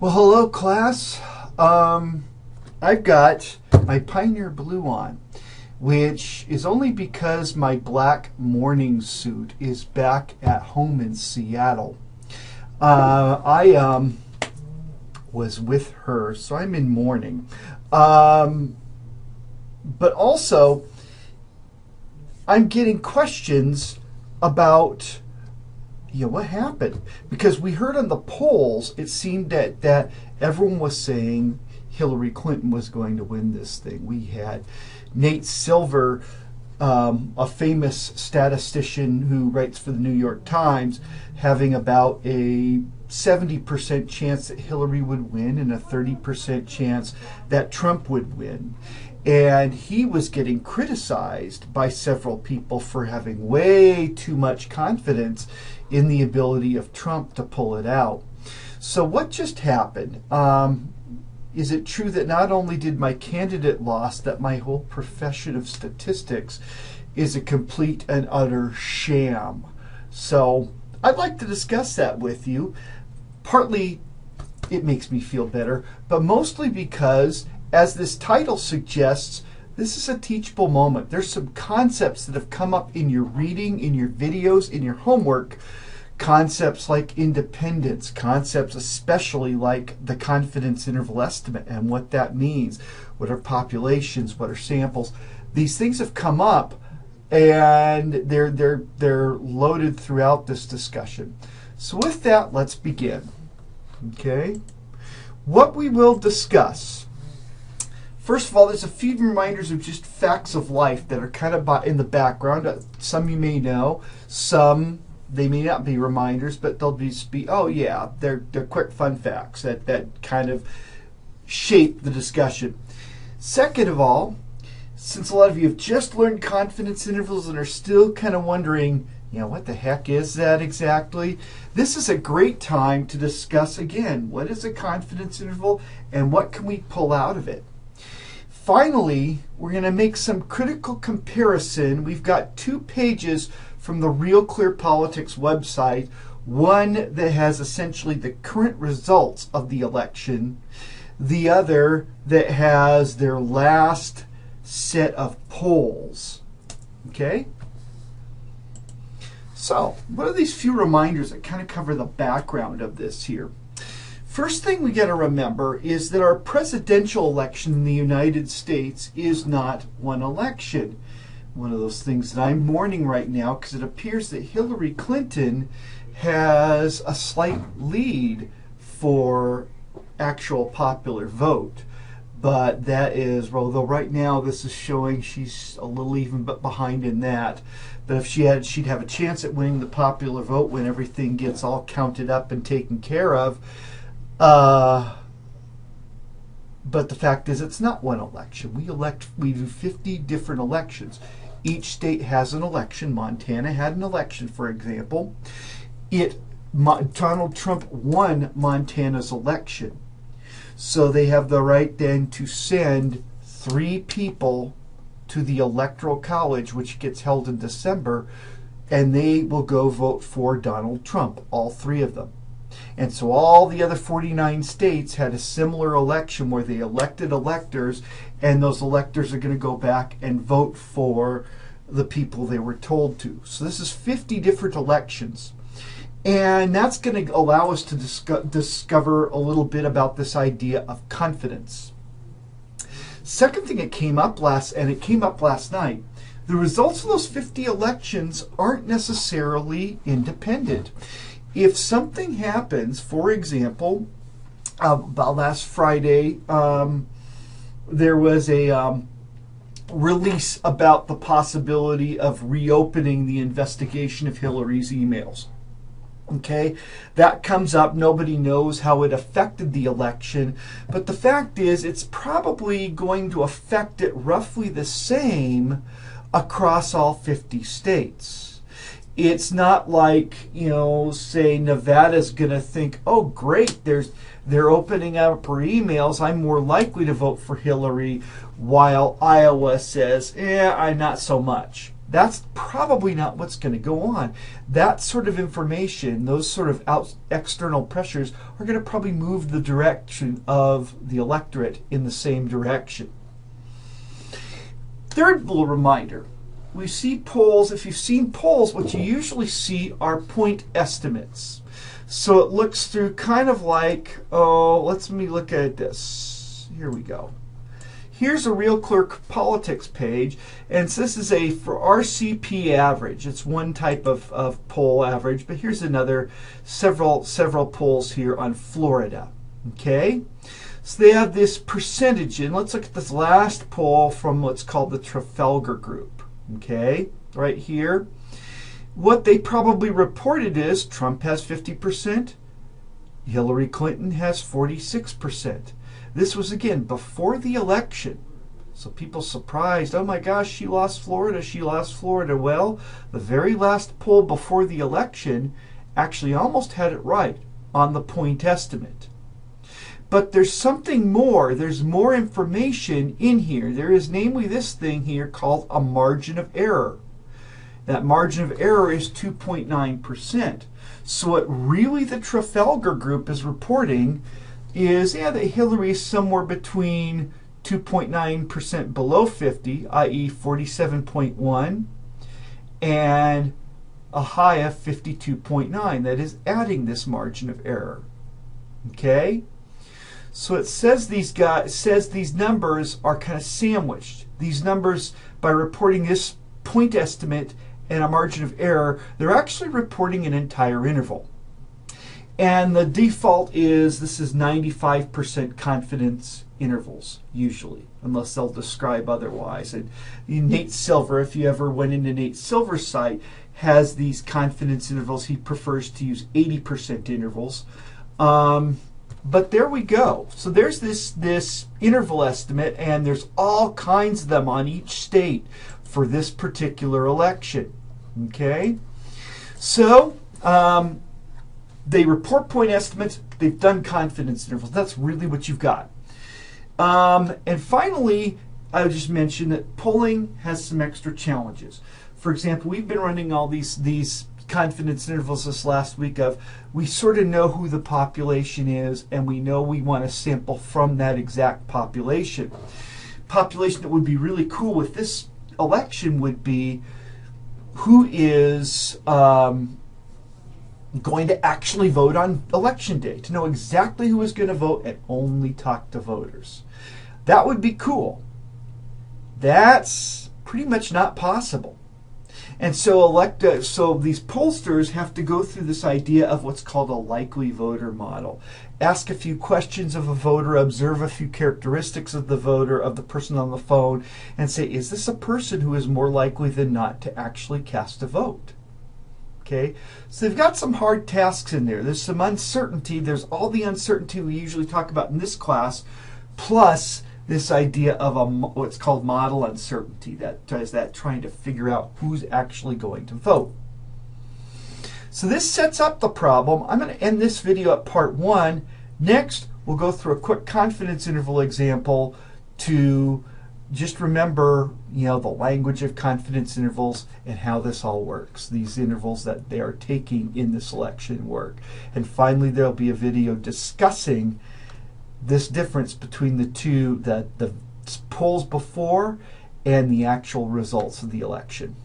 Well, hello, class. I've got my Pioneer Blue on, which is only because my black morning suit is back at home in Seattle. I was with her, so I'm in mourning. But also, I'm getting questions about what happened? Because we heard on the polls, it seemed that everyone was saying Hillary Clinton was going to win this thing. We had Nate Silver, a famous statistician who writes for the New York Times, having about a 70% chance that Hillary would win and a 30% chance that Trump would win. And he was getting criticized by several people for having way too much confidence in the ability of Trump to pull it out. So what just happened? Is it true that not only did my candidate lose, that my whole profession of statistics is a complete and utter sham? So I'd like to discuss that with you. Partly it makes me feel better, but mostly because, as this title suggests, this is a teachable moment. There's some concepts that have come up in your reading, in your videos, in your homework. Concepts like independence, concepts especially like the confidence interval estimate and what that means. What are populations? What are samples? These things have come up, and they're loaded throughout this discussion. So with that, let's begin. Okay? What we will discuss. First of all, there's a few reminders of just facts of life that are kind of in the background. Some you may know, some they may not be reminders, but they'll just be, oh yeah, they're quick fun facts that kind of shape the discussion. Second of all, since a lot of you have just learned confidence intervals and are still kind of wondering, what the heck is that exactly? This is a great time to discuss again, what is a confidence interval and what can we pull out of it? Finally, we're going to make some critical comparison. We've got 2 pages from the Real Clear Politics website, one that has essentially the current results of the election, the other that has their last set of polls. Okay? So, what are these few reminders that kind of cover the background of this here? First thing we got to remember is that our presidential election in the United States is not one election. One of those things that I'm mourning right now, because it appears that Hillary Clinton has a slight lead for actual popular vote. But that is, although right now this is showing she's a little even but behind in that. But if she'd have a chance at winning the popular vote when everything gets all counted up and taken care of. But the fact is, it's not one election. We do 50 different elections. Each state has an election. Montana had an election, for example. Donald Trump won Montana's election. So they have the right then to send 3 people to the Electoral College, which gets held in December, and they will go vote for Donald Trump, all 3 of them. And so all the other 49 states had a similar election where they elected electors, and those electors are going to go back and vote for the people they were told to. So this is 50 different elections. And that's going to allow us to discover a little bit about this idea of confidence. Second thing that came up last night, the results of those 50 elections aren't necessarily independent. If something happens, for example, about last Friday, there was a release about the possibility of reopening the investigation of Hillary's emails. Okay, that comes up. Nobody knows how it affected the election, but the fact is it's probably going to affect it roughly the same across all 50 states. It's not like, say Nevada's going to think, oh great, they're opening up her emails, I'm more likely to vote for Hillary, while Iowa says, I'm not so much. That's probably not what's going to go on. That sort of information, those sort of external pressures, are going to probably move the direction of the electorate in the same direction. Third little reminder, we see polls. If you've seen polls, what you usually see are point estimates. So it looks through kind of like, let me look at this. Here we go. Here's a Real Clear Politics page, and so this is for RCP average. It's one type of poll average, but here's another, several polls here on Florida. Okay, so they have this percentage, and let's look at this last poll from what's called the Trafalgar Group. Okay, right here. What they probably reported is Trump has 50%, Hillary Clinton has 46%. This was, again, before the election. So people surprised, oh my gosh, she lost Florida, she lost Florida. Well, the very last poll before the election actually almost had it right on the point estimate. But there's something more. There's more information in here. There is namely this thing here called a margin of error. That margin of error is 2.9%. So what really the Trafalgar Group is reporting is, that Hillary is somewhere between 2.9% below 50, i.e. 47.1, and a high of 52.9. That is adding this margin of error. Okay? So it says these numbers are kind of sandwiched. These numbers, by reporting this point estimate and a margin of error, they're actually reporting an entire interval. And the default is, this is 95% confidence intervals, usually, unless they'll describe otherwise. And Nate Silver, if you ever went into Nate Silver's site, has these confidence intervals. He prefers to use 80% intervals. But there we go. So there's this interval estimate, and there's all kinds of them on each state for this particular election. Okay? So, they report point estimates. They've done confidence intervals. That's really what you've got. And finally, I would just mention that polling has some extra challenges. For example, we've been running all these confidence intervals this last week we sort of know who the population is, and we know we want to sample from that exact population. Population that would be really cool with this election would be who is going to actually vote on election day, to know exactly who is going to vote and only talk to voters. That would be cool. That's pretty much not possible. And so so these pollsters have to go through this idea of what's called a likely voter model. Ask a few questions of a voter, observe a few characteristics of the voter, of the person on the phone, and say, is this a person who is more likely than not to actually cast a vote? Okay, so they've got some hard tasks in there. There's some uncertainty. There's all the uncertainty we usually talk about in this class, plus this idea of what's called model uncertainty, that trying to figure out who's actually going to vote. So this sets up the problem. I'm going to end this video at part 1. Next, we'll go through a quick confidence interval example to just remember, the language of confidence intervals and how this all works. These intervals that they are taking in the selection work. And finally, there'll be a video discussing this difference between the two, the polls before and the actual results of the election.